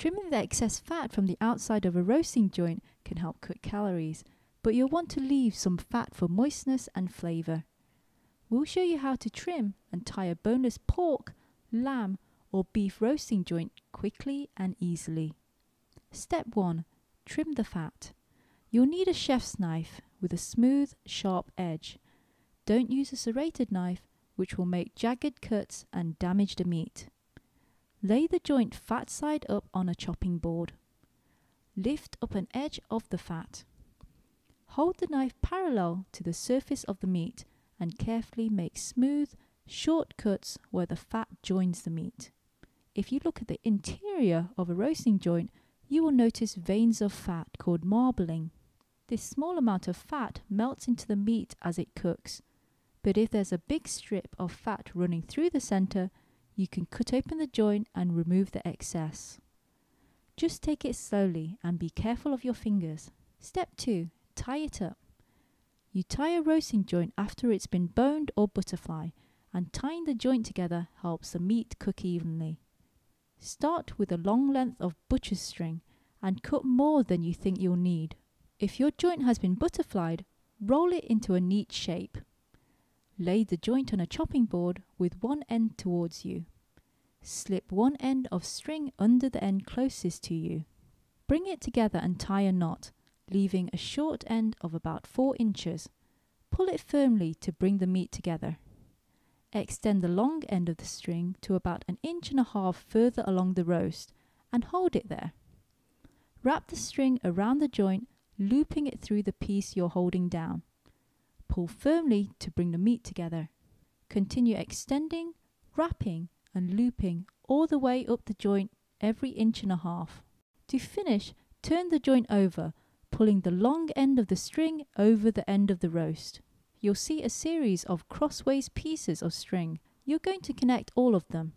Trimming the excess fat from the outside of a roasting joint can help cut calories, but you'll want to leave some fat for moistness and flavour. We'll show you how to trim and tie a boneless pork, lamb or beef roasting joint quickly and easily. Step 1. Trim the fat. You'll need a chef's knife with a smooth, sharp edge. Don't use a serrated knife, which will make jagged cuts and damage the meat. Lay the joint fat side up on a chopping board. Lift up an edge of the fat. Hold the knife parallel to the surface of the meat and carefully make smooth, short cuts where the fat joins the meat. If you look at the interior of a roasting joint, you will notice veins of fat called marbling. This small amount of fat melts into the meat as it cooks, but if there's a big strip of fat running through the center, you can cut open the joint and remove the excess. Just take it slowly and be careful of your fingers. Step 2. Tie it up. You tie a roasting joint after it's been boned or butterfly, and tying the joint together helps the meat cook evenly. Start with a long length of butcher's string and cut more than you think you'll need. If your joint has been butterflied, roll it into a neat shape. Lay the joint on a chopping board with one end towards you. Slip one end of string under the end closest to you. Bring it together and tie a knot, leaving a short end of about 4 inches. Pull it firmly to bring the meat together. Extend the long end of the string to about 1.5 inches further along the roast and hold it there. Wrap the string around the joint, looping it through the piece you're holding down. Pull firmly to bring the meat together. Continue extending, wrapping and looping all the way up the joint every 1.5 inches. To finish, turn the joint over, pulling the long end of the string over the end of the roast. You'll see a series of crossways pieces of string. You're going to connect all of them.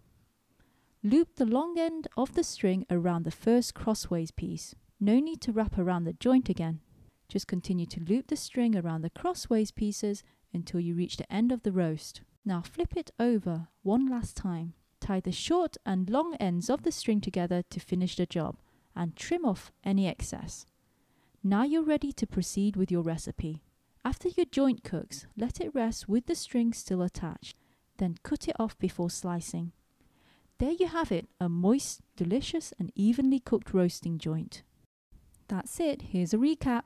Loop the long end of the string around the first crossways piece. No need to wrap around the joint again. Just continue to loop the string around the crossways pieces until you reach the end of the roast. Now flip it over one last time. Tie the short and long ends of the string together to finish the job and trim off any excess. Now you're ready to proceed with your recipe. After your joint cooks, let it rest with the string still attached, then cut it off before slicing. There you have it, a moist, delicious and evenly cooked roasting joint. That's it, here's a recap.